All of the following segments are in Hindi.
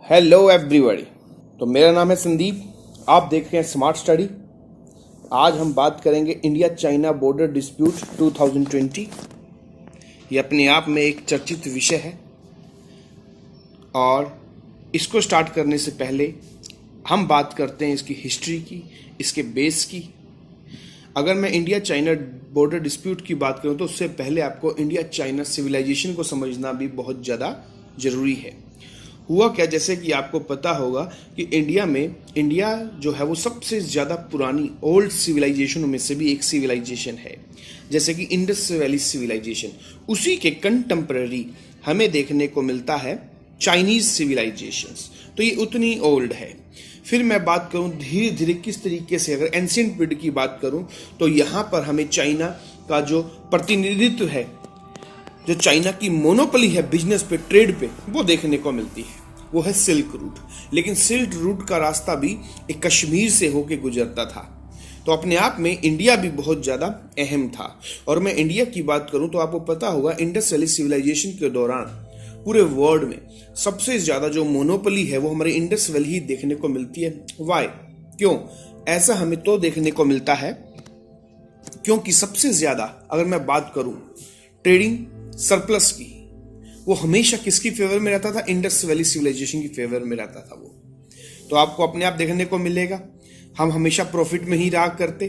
Hello everybody. तो मेरा नाम है संदीप, आप देख रहे हैं स्मार्ट स्टडी। आज हम बात करेंगे इंडिया चाइना बॉर्डर डिस्प्यूट 2020। ये अपने आप में एक चर्चित विषय है और इसको स्टार्ट करने से पहले हम बात करते हैं इसकी हिस्ट्री की, इसके बेस की। अगर मैं इंडिया चाइना बॉर्डर डिस्प्यूट की बात करूं तो उससे पहले आपको इंडिया चाइना सिविलाइजेशन को समझना भी बहुत ज़्यादा ज़रूरी है। हुआ क्या, जैसे कि आपको पता होगा कि इंडिया जो है वो सबसे ज़्यादा पुरानी ओल्ड सिविलाइजेशनों में से भी एक सिविलाइजेशन है, जैसे कि इंडस वैली सिविलाइजेशन। उसी के कंटेम्पररी हमें देखने को मिलता है चाइनीज सिविलाइजेशंस, तो ये उतनी ओल्ड है। फिर मैं बात करूं धीरे धीरे किस तरीके से, अगर एंशिएंट पीरियड की बात करूं तो यहाँ पर हमें चाइना का जो प्रतिनिधित्व है, जो चाइना की मोनोपोली है बिजनेस पे, ट्रेड पे, वो देखने को मिलती है। वो है सिल्क रूट। लेकिन सिल्क रूट का रास्ता भी एक कश्मीर से होके गुजरता था, तो अपने आप में इंडिया भी बहुत ज़्यादा अहम था। और मैं इंडिया की बात करूं तो आपको पता होगा इंडस वैली सिविलाइजेशन के दौरान पूरे वर्ल्ड में सबसे ज़्यादा जो मोनोपोली है वो हमारे इंडस वैली ही देखने को मिलती है। वाई, क्यों ऐसा हमें तो देखने को मिलता है क्योंकि सबसे ज़्यादा अगर मैं बात करूं ट्रेडिंग सरप्लस की, वो हमेशा किसकी फेवर में रहता था? इंडस वैली सिविलाइजेशन की फेवर में रहता था वो। तो आपको अपने आप देखने को मिलेगा हम हमेशा प्रॉफिट में ही रहा करते।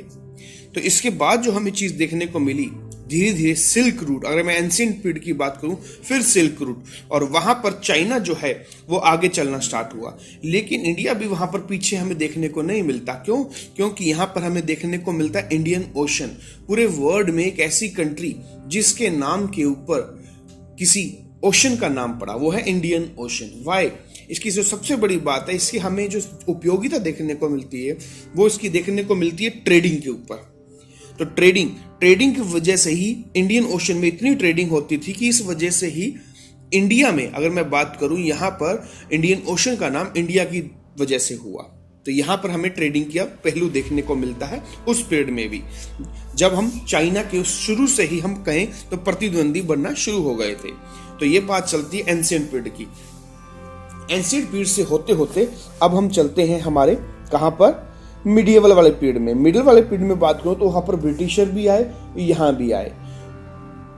तो इसके बाद जो हमें चीज देखने को मिली धीरे धीरे सिल्क रूट, अगर मैं एंशिएंट पीरियड की बात करूं फिर सिल्क रूट, और वहां पर चाइना जो है वो आगे चलना स्टार्ट हुआ। लेकिन इंडिया भी वहां पर पीछे हमें देखने को नहीं मिलता। क्यों? क्योंकि यहां पर हमें देखने को मिलता है इंडियन ओशन। पूरे वर्ल्ड में एक ऐसी कंट्री जिसके नाम के ऊपर किसी ओशन का नाम पड़ा, वो है इंडियन ओशन। वाई? इसकी जो सबसे बड़ी बात है, इसकी हमें जो उपयोगिता देखने को मिलती है वो इसकी देखने को मिलती है ट्रेडिंग के ऊपर। तो ट्रेडिंग की वजह से ही इंडियन ओशन में इतनी ट्रेडिंग होती थी कि इस वजह से ही इंडिया में, अगर मैं बात करूं, यहां पर इंडियन ओशन का नाम इंडिया की वजह से हुआ। तो यहां पर हमें ट्रेडिंग का पहलू देखने को मिलता है उस पीरियड में भी, जब हम चाइना के शुरू से ही हम कहें तो प्रतिद्वंदी बनना शुरू हो गए थे। तो ये बात चलती है एंशिएंट पीरियड की। एंशिएंट पीरियड से होते होते अब हम चलते हैं हमारे कहां पर? मिडिएवल वाले पीरियड में। मिडिल वाले पीरियड में बात करूं तो वहां पर ब्रिटिशर भी आए, यहां भी आए,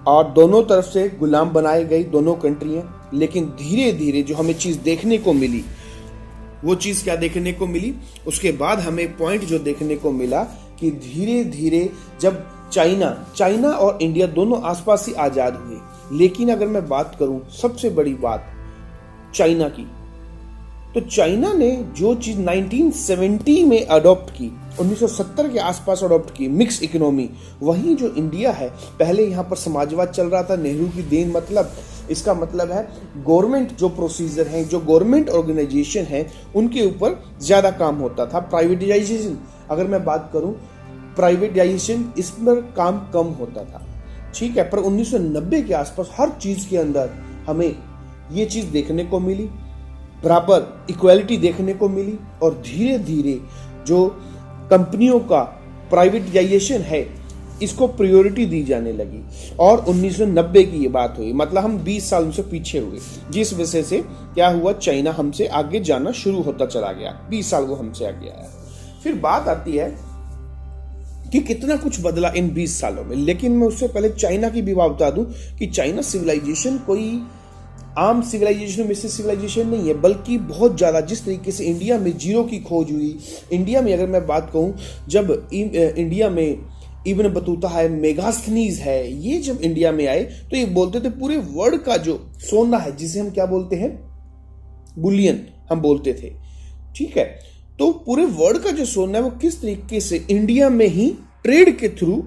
और दोनों तरफ से गुलाम बनाए गई दोनों कंट्रियां। लेकिन धीरे धीरे जो हमें चीज देखने को मिली, वो चीज क्या देखने को मिली? उसके बाद हमें पॉइंट जो देखने को मिला कि धीरे धीरे जब चाइना और इंडिया दोनों आसपास ही आजाद हुए। लेकिन अगर मैं बात करूं सबसे बड़ी बात चाइना की, तो चाइना ने जो चीज 1970 में अडॉप्ट की, 1970 के आसपास अडॉप्ट की, मिक्स इकोनॉमी, वहीं जो इंडिया है, पहले यहाँ पर समाजवाद चल रहा था, नेहरू की देन। मतलब इसका मतलब है गवर्नमेंट जो प्रोसीजर है, जो गवर्नमेंट ऑर्गेनाइजेशन है, उनके ऊपर ज्यादा काम होता था। प्राइवेटाइजेशन, अगर मैं बात करूं प्राइवेटाइजेशन, इस पर काम कम होता था, ठीक है। पर 1990 के आसपास हर चीज के अंदर हमें ये चीज देखने को मिली, बराबर इक्वालिटी देखने को मिली, और धीरे धीरे जो कंपनियों का प्राइवेटाइजेशन है इसको प्रायोरिटी दी जाने लगी। और 1990 की ये बात हुई, मतलब हम 20 साल से पीछे हुए, जिस वजह से क्या हुआ, चाइना हमसे आगे जाना शुरू होता चला गया। 20 साल वो हमसे आगे आया। फिर बात आती है कि कितना कुछ बदला इन 20 सालों में। लेकिन मैं उससे पहले चाइना की भी बात बता दूं कि चाइना सिविलाइजेशन कोई आम सिविलाइजेशन में से सिविलाइजेशन नहीं है, बल्कि बहुत ज्यादा, जिस तरीके से इंडिया में जीरो की खोज हुई, इंडिया में अगर मैं बात कहूं, जब इंडिया में इब्न बतूता है, मेगास्थनीज है, ये जब इंडिया में आए तो ये बोलते थे पूरे वर्ल्ड का जो सोना है, जिसे हम क्या बोलते हैं, बुलियन हम बोलते थे, ठीक है। तो पूरे वर्ल्ड का जो सोना है वो किस तरीके से इंडिया में ही ट्रेड के थ्रू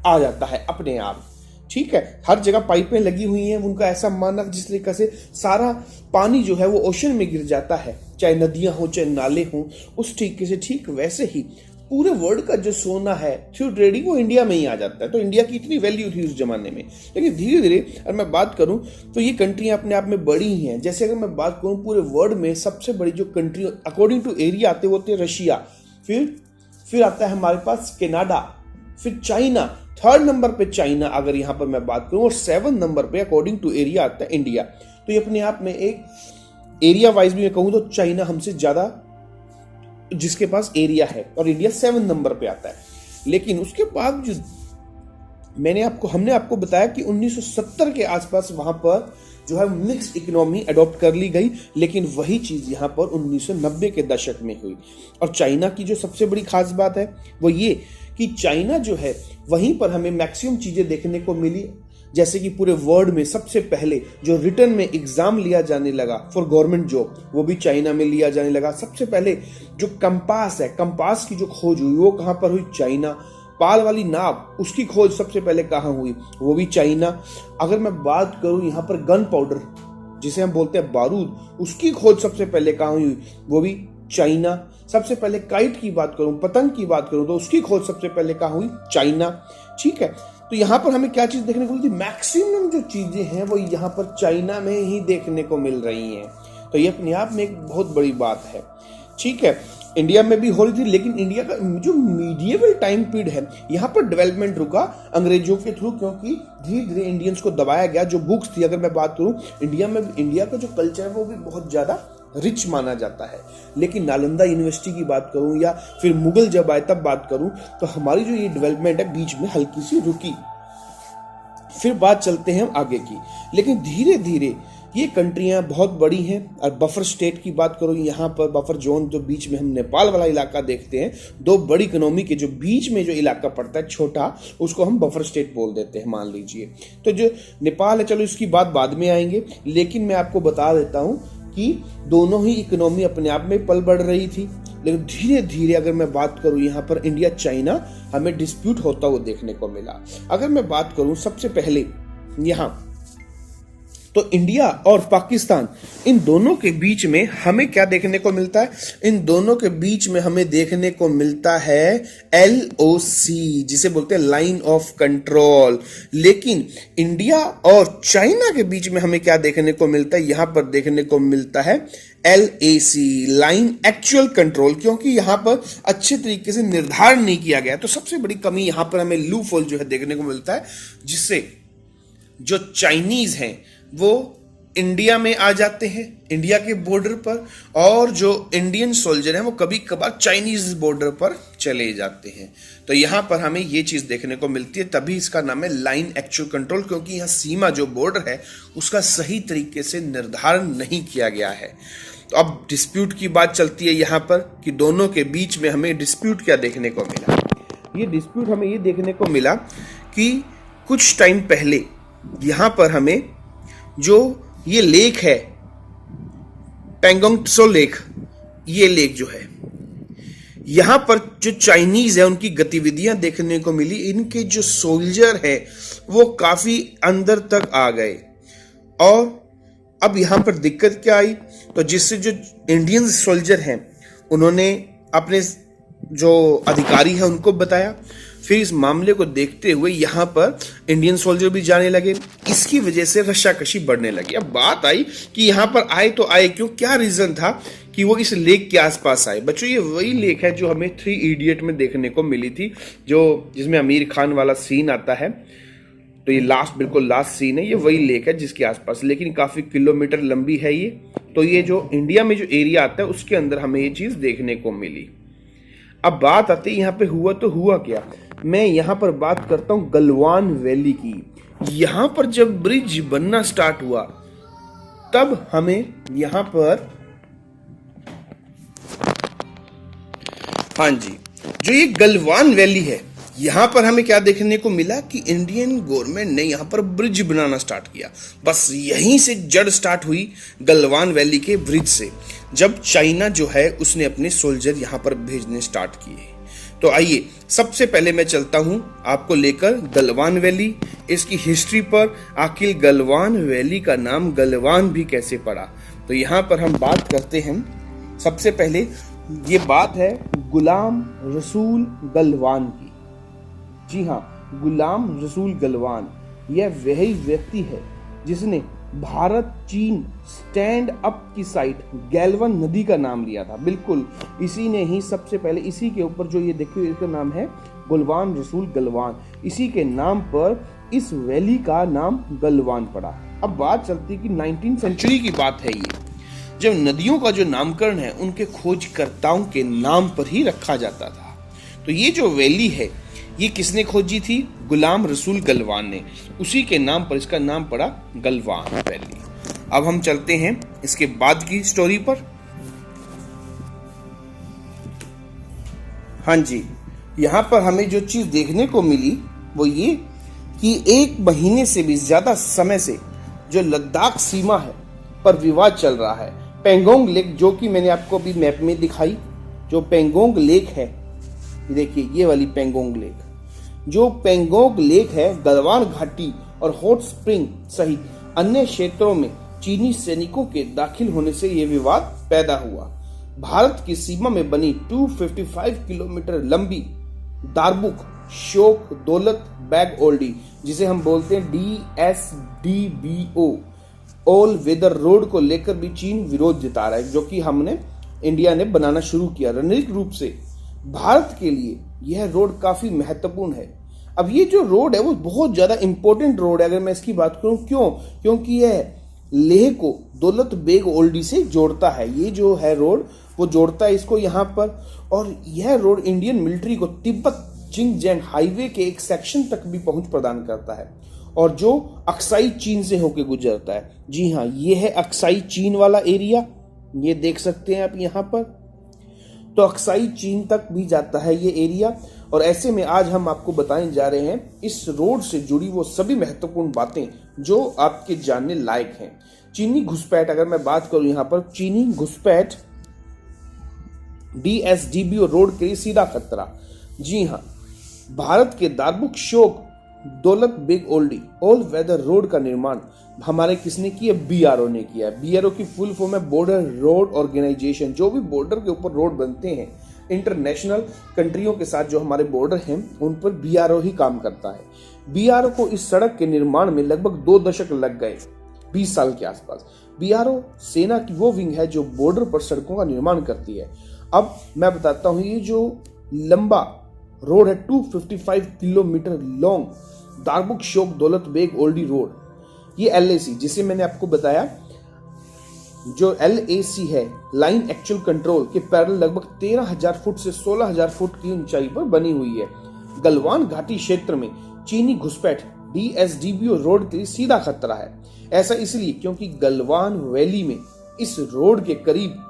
आ जाता है अपने आप, ठीक है। हर जगह पाइपें लगी हुई हैं, उनका ऐसा मानना, जिस तरीके से सारा पानी जो है वो ओशन में गिर जाता है, चाहे नदियां हो चाहे नाले हों, उस तरीके से ठीक वैसे ही पूरे वर्ल्ड का जो सोना है थ्रू ट्रेडिंग वो इंडिया में ही आ जाता है। तो इंडिया की इतनी वैल्यू थी उस जमाने में। लेकिन धीरे धीरे अगर मैं बात करूं तो ये कंट्रियां अपने आप में बड़ी ही हैं। जैसे अगर मैं बात करूं पूरे वर्ल्ड में सबसे बड़ी जो कंट्री अकॉर्डिंग टू एरिया आते होते हैं रशिया, फिर आता है हमारे पास कनाडा, फिर चाइना, 3rd नंबर पे चाइना अगर यहां पर मैं बात करूं, और 7th नंबर पे अकॉर्डिंग टू एरिया आता है इंडिया। तो ये अपने आप में एक एरिया वाइज भी मैं कहूं तो चाइना हमसे ज्यादा जिसके पास एरिया है, और इंडिया 7 नंबर पे आता है। लेकिन उसके बाद जो हमने आपको बताया कि 1970 के आसपास वहां पर जो है मिक्स्ड इकोनॉमी अडॉप्ट कर ली गई, लेकिन वही चीज यहां पर 1990 के दशक में हुई। और चाइना की जो सबसे बड़ी खास बात है वो ये कि चाइना जो है वहीं पर हमें मैक्सिमम चीजें देखने को मिली, जैसे कि पूरे वर्ल्ड में सबसे पहले जो रिटर्न में एग्जाम लिया जाने लगा फॉर गवर्नमेंट जॉब, वो भी चाइना में लिया जाने लगा। सबसे पहले जो कंपास है, कंपास की जो खोज हुई वो कहां पर हुई? चाइना। पाल वाली नाव, उसकी खोज सबसे पहले कहां हुई? वो भी चाइना। अगर मैं बात करूं यहां पर गन पाउडर जिसे हम बोलते हैं बारूद, उसकी खोज सबसे पहले कहां हुई? वो भी चाइना। सबसे पहले काइट की बात करूं, पतंग की बात करूं, तो उसकी खोज सबसे पहले कहां हुई? चाइना। ठीक है, तो यहां पर हमें क्या चीज देखने को मिलती? मैक्सिमम जो चीजें हैं वो यहां पर चाइना में ही देखने को मिल रही हैं। तो ये अपने आप में एक बहुत बड़ी बात है। ठीक है, इंडिया में भी हो रही थी, लेकिन इंडिया का जो मीडिएवल टाइम पीरियड है यहाँ पर डेवलपमेंट रुका अंग्रेजों के थ्रू, क्योंकि धीरे धीरे इंडियंस को दबाया गया। जो बुक्स थी, अगर मैं बात करूं इंडिया में, इंडिया का जो कल्चर है वो भी बहुत ज्यादा रिच माना जाता है। लेकिन नालंदा यूनिवर्सिटी की बात करूं या फिर मुगल जब आए तब बात करूं, तो हमारी जो ये डेवलपमेंट है बीच में हल्की सी रुकी। फिर बात चलते हैं आगे की, लेकिन धीरे धीरे ये कंट्रियां बहुत बड़ी हैं। और बफर स्टेट की बात करूं, यहाँ पर बफर जोन जो बीच में हम नेपाल वाला इलाका देखते हैं, 2 बड़ी इकोनॉमी के जो बीच में जो इलाका पड़ता है छोटा, उसको हम बफर स्टेट बोल देते हैं, मान लीजिए। तो जो नेपाल है, चलो इसकी बात बाद में आएंगे, लेकिन मैं आपको बता देता हूं कि दोनों ही इकोनॉमी अपने आप में पल बढ़ रही थी। लेकिन धीरे धीरे अगर मैं बात करूं यहाँ पर इंडिया चाइना हमें डिस्प्यूट होता हुआ देखने को मिला। अगर मैं बात करूं सबसे पहले यहाँ, तो इंडिया और पाकिस्तान, इन दोनों के बीच में हमें क्या देखने को मिलता है? इन दोनों के बीच में हमें देखने को मिलता है LOC, जिसे बोलते हैं लाइन ऑफ कंट्रोल। लेकिन इंडिया और चाइना के बीच में हमें क्या देखने को मिलता है? यहां पर देखने को मिलता है LAC, लाइन एक्चुअल कंट्रोल, क्योंकि यहां पर अच्छे तरीके से निर्धारण नहीं किया गया। तो सबसे बड़ी कमी यहां पर हमें लूप होल जो है देखने को मिलता है, जिससे जो चाइनीज हैं वो इंडिया में आ जाते हैं, इंडिया के बॉर्डर पर, और जो इंडियन सोल्जर हैं वो कभी कभार चाइनीज बॉर्डर पर चले जाते हैं। तो यहां पर हमें ये चीज देखने को मिलती है, तभी इसका नाम है लाइन एक्चुअल कंट्रोल, क्योंकि यहां सीमा जो बॉर्डर है उसका सही तरीके से निर्धारण नहीं किया गया है। तो अब डिस्प्यूट की बात चलती है यहां पर कि दोनों के बीच में हमें डिस्प्यूट क्या देखने को मिला? ये डिस्प्यूट हमें ये देखने को मिला कि कुछ टाइम पहले यहां पर हमें जो ये लेक है, पेंगोंग त्सो लेक, ये लेक जो है यहां पर जो चाइनीज है उनकी गतिविधियां देखने को मिली। इनके जो सोल्जर है वो काफी अंदर तक आ गए, और अब यहां पर दिक्कत क्या आई? तो जिससे जो इंडियन सोल्जर हैं उन्होंने अपने जो अधिकारी है उनको बताया। फिर इस मामले को देखते हुए यहां पर इंडियन सोल्जर भी जाने लगे, इसकी वजह से रशाकशी बढ़ने लगी। अब बात आई कि यहां पर आए तो आए क्यों, क्या रीजन था कि वो इस लेक के आसपास आए? बच्चों, ये वही लेक है जो हमें 3 इडियट में देखने को मिली थी, जो जिसमें आमिर खान वाला सीन आता है। तो ये बिल्कुल लास्ट सीन है, ये वही लेक है जिसके आसपास, लेकिन काफी किलोमीटर लंबी है ये। तो ये जो इंडिया में जो एरिया आता है उसके अंदर हमें ये चीज देखने को मिली। अब बात आती है यहाँ पे हुआ तो हुआ क्या। मैं यहाँ पर बात करता हूँ गलवान वैली की। यहाँ पर जब ब्रिज बनना स्टार्ट हुआ तब हमें यहाँ पर, हाँ जी, जो ये गलवान वैली है यहां पर हमें क्या देखने को मिला कि इंडियन गवर्नमेंट ने यहां पर ब्रिज बनाना स्टार्ट किया। बस यहीं से जड़ स्टार्ट हुई गलवान वैली के ब्रिज से, जब चाइना जो है उसने अपने सोल्जर यहां पर भेजने स्टार्ट किए। तो आइए सबसे पहले मैं चलता हूं आपको लेकर गलवान वैली, इसकी हिस्ट्री पर, आखिर गलवान वैली का नाम गलवान भी कैसे पड़ा। तो यहां पर हम बात करते हैं, सबसे पहले ये बात है गुलाम रसूल गलवान की। जी हाँ, गुलाम रसूल गलवान, यह वही व्यक्ति है जिसने भारत चीन स्टैंड अप की साइट गैलवन नदी का नाम लिया था। बिल्कुल इसी ने ही सबसे पहले, इसी के ऊपर जो ये देखिए इसका नाम है गुलवान रसूल गलवान, इसी के नाम पर इस वैली का नाम गलवान पड़ा। अब बात चलती कि 19वीं सेंचुरी की बात है ये। जब नदियों का जो नामकरण है उनके खोजकर्ताओं के नाम पर ही रखा जाता था। तो ये जो वैली है ये किसने खोजी थी? गुलाम रसूल गलवान ने। उसी के नाम पर इसका नाम पड़ा गलवान वैली। अब हम चलते हैं इसके बाद की स्टोरी पर। हाँ जी, यहाँ पर हमें जो चीज देखने को मिली वो ये कि 1 महीने से भी ज्यादा समय से जो लद्दाख सीमा है पर विवाद चल रहा है। पेंगोंग लेक, जो कि मैंने आपको अभी मैप में दिखाई, जो पेंगोंग लेक है, देखिए ये वाली पेंगोंग लेक, जो पेंगोंग लेक है, गलवान घाटी और हॉट स्प्रिंग सहित अन्य क्षेत्रों में चीनी सैनिकों के दाखिल होने से यह विवाद पैदा हुआ। भारत की सीमा में बनी 255 किलोमीटर लंबी दारबुक शोक दौलत बेग ओल्डी, जिसे हम बोलते हैं DSDBO, ऑल वेदर रोड को लेकर भी चीन विरोध जता रहा है, जो कि हमने इंडिया ने बनाना शुरू किया। रणनीतिक रूप से भारत के लिए यह रोड काफी महत्वपूर्ण है। अब ये जो रोड है वो बहुत ज्यादा इंपॉर्टेंट रोड है अगर मैं इसकी बात करूं। क्यों? क्योंकि यह लेह को दौलत बेग ओल्डी से जोड़ता है। ये जो है रोड वो जोड़ता है इसको यहाँ पर, और यह रोड इंडियन मिलिट्री को तिब्बत जिंगजेन हाईवे के एक सेक्शन तक भी पहुंच प्रदान करता है, और जो अक्साई चीन से होकर गुजरता है। जी हाँ, ये है अक्साई चीन वाला एरिया, ये देख सकते हैं आप यहाँ पर। तो अक्साई चीन तक भी जाता है ये एरिया, और ऐसे में आज हम आपको बताने जा रहे हैं इस रोड से जुड़ी वो सभी महत्वपूर्ण बातें जो आपके जानने लायक हैं। चीनी घुसपैठ, अगर मैं बात करूं यहाँ पर, चीनी घुसपैठ DSDBO रोड के लिए सीधा खतरा। जी हाँ, भारत के Darbuk Shyok Daulat Beg Oldi all weather road का निर्माण हमारे किसने किया? BRO ने किया है। BRO की फुल फॉर्म है बॉर्डर रोड ऑर्गेनाइजेशन। जो भी बॉर्डर के ऊपर रोड बनते हैं इंटरनेशनल कंट्रियों के साथ, जो हमारे बॉर्डर हैं उन पर BRO ही काम करता है। BRO को इस सड़क के निर्माण में लगभग 2 दशक लग गए, 20 साल के आसपास। BRO सेना की वो विंग है जो बॉर्डर पर सड़कों का निर्माण करती है। अब मैं बताता हूं, ये जो लंबा रोड है 255 kilometre long दारबुक Shyok Daulat Beg Oldi road, ये LAC, जिसे मैंने आपको बताया, जो LAC है लाइन एक्चुअल कंट्रोल के पैरेलल लगभग 13,000 फुट से 16,000 फुट की ऊंचाई पर बनी हुई है। गलवान घाटी क्षेत्र में चीनी घुसपैठ DSDBO रोड के लिए सीधा खतरा है। ऐसा इसलिए क्योंकि गलवान वैली में इस रोड के करीब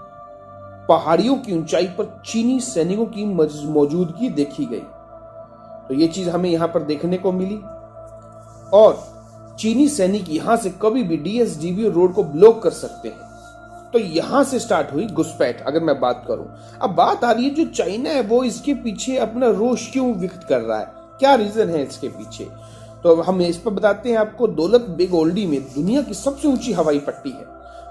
पहाड़ियों की ऊंचाई पर चीनी सैनिकों की मौजूदगी देखी गई। तो ये चीज हमें यहां पर देखने को मिली, और चीनी सैनिक यहां से कभी भी DSDBO रोड को ब्लॉक कर सकते हैं। तो यहां से स्टार्ट हुई घुसपैठ। अगर मैं बात करूं, अब बात आ रही है जो चाइना है वो इसके पीछे अपना रोष क्यों व्यक्त कर रहा है, क्या रीजन है इसके पीछे? तो हम इस पर बताते हैं आपको। दौलत बेग ओल्डी में दुनिया की सबसे ऊंची हवाई पट्टी है,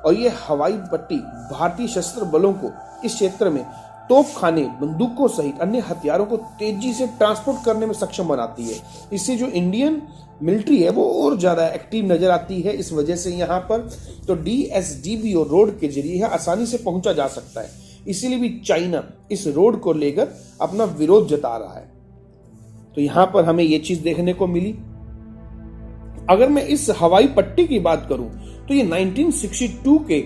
और ये हवाई पट्टी भारतीय सशस्त्र बलों को इस क्षेत्र में तोपखाने, बंदूकों सहित अन्य हथियारों को तेजी से ट्रांसपोर्ट करने में सक्षम बनाती है। इससे जो इंडियन मिलिट्री है वो और ज्यादा एक्टिव नजर आती है। इस वजह से यहाँ पर तो DSDBO रोड के जरिए आसानी से पहुंचा जा सकता है। इसीलिए भी चाइना इस रोड को लेकर अपना विरोध जता रहा है। तो यहाँ पर हमें ये चीज देखने को मिली। अगर मैं इस हवाई पट्टी की बात करूं तो ये 1962 के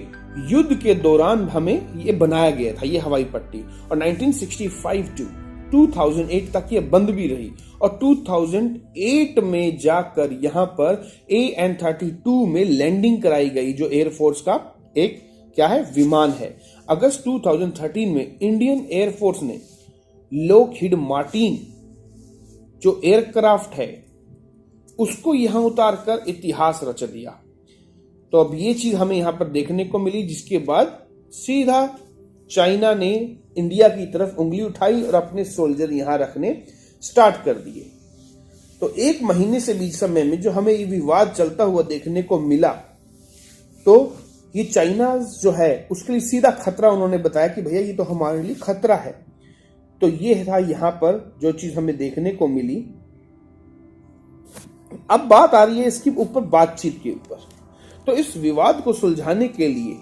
युद्ध के दौरान हमें ये बनाया गया था, ये हवाई पट्टी, और 1965 टू 2008 तक ये बंद भी रही, और 2008 में जाकर यहां पर AN-32 में लैंडिंग कराई गई, जो एयरफोर्स का एक क्या है विमान है। अगस्त 2013 में इंडियन एयरफोर्स ने लॉकहीड मार्टिन जो एयरक्राफ्ट है उसको यहां उतारकर इतिहास रच दिया। तो अब ये चीज हमें यहां पर देखने को मिली, जिसके बाद सीधा चाइना ने इंडिया की तरफ उंगली उठाई और अपने सोल्जर यहां रखने स्टार्ट कर दिए। तो 1 महीने से बीच समय में जो हमें ये विवाद चलता हुआ देखने को मिला, तो ये चाइना जो है उसके लिए सीधा खतरा उन्होंने बताया कि भैया ये तो हमारे लिए खतरा है। तो ये था यहां पर जो चीज हमें देखने को मिली। अब बात आ रही है इसके ऊपर बातचीत के ऊपर। तो इस विवाद को सुलझाने के लिए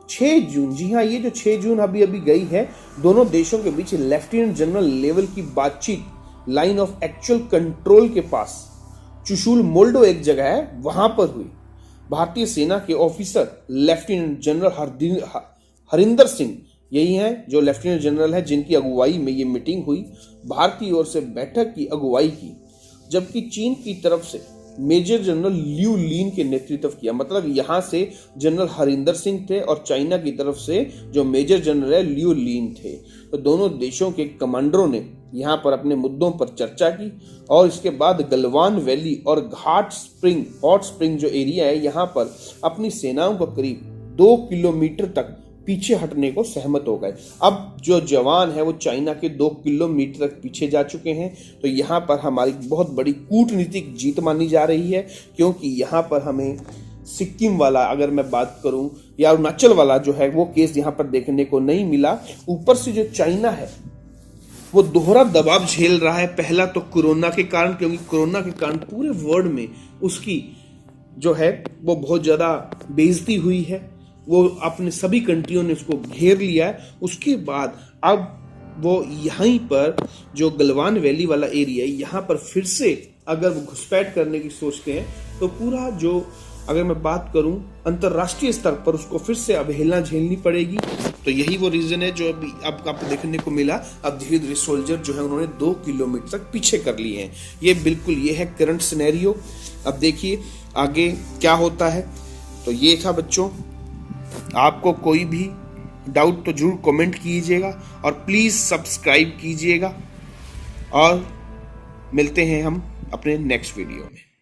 6 जून, जी हाँ, ये जो 6 जून अभी गई है, दोनों देशों के बीच लेफ्टिनेंट जनरल लेवल की बातचीत लाइन ऑफ एक्चुअल कंट्रोल के पास चुशुल मोल्डो एक जगह है वहां पर हुई। भारतीय सेना के officer lieutenant general Harinder Singh, यही हैं जो लेफ्टिनेंट जनरल है जिनकी अगुवाई में ये मीटिंग हुई, भारतीय ओर से बैठक की अगुवाई की, जबकि चीन की तरफ से मेजर जनरल लियू लीन के नेतृत्व किया। मतलब यहां से जनरल हरिंदर सिंह थे और चाइना की तरफ से जो मेजर जनरल है लियू लीन थे। तो दोनों देशों के कमांडरों ने यहाँ पर अपने मुद्दों पर चर्चा की और इसके बाद गलवान वैली और हॉट स्प्रिंग जो एरिया है यहाँ पर अपनी सेनाओं को करीब 2 किलोमीटर तक पीछे हटने को सहमत हो गए। अब जो जवान है वो चाइना के 2 किलोमीटर तक पीछे जा चुके हैं। तो यहाँ पर हमारी बहुत बड़ी कूटनीतिक जीत मानी जा रही है, क्योंकि यहाँ पर हमें सिक्किम वाला अगर मैं बात करूं या अरुणाचल वाला जो है वो केस यहाँ पर देखने को नहीं मिला। ऊपर से जो चाइना है वो दोहरा दबाव झेल रहा है। पहला तो कोरोना के कारण, क्योंकि कोरोना के कारण पूरे वर्ल्ड में उसकी जो है वो बहुत ज्यादा बेइज्जती हुई है, वो अपने सभी कंट्रियों ने उसको घेर लिया है। उसके बाद अब वो यहीं पर जो गलवान वैली वाला एरिया है यहाँ पर फिर से अगर वो घुसपैठ करने की सोचते हैं तो पूरा जो अगर मैं बात करूं अंतरराष्ट्रीय स्तर पर उसको फिर से अवहेलना झेलनी पड़ेगी। तो यही वो रीजन है जो अभी अब आपको देखने को मिला। अब धीरे धीरे सोल्जर जो है उन्होंने 2 किलोमीटर तक पीछे कर लिए हैं। ये बिल्कुल ये है करंट सिनेरियो। अब देखिए आगे क्या होता है। तो ये था बच्चों, आपको कोई भी डाउट तो जरूर कमेंट कीजिएगा और प्लीज सब्सक्राइब कीजिएगा और मिलते हैं हम अपने नेक्स्ट वीडियो में।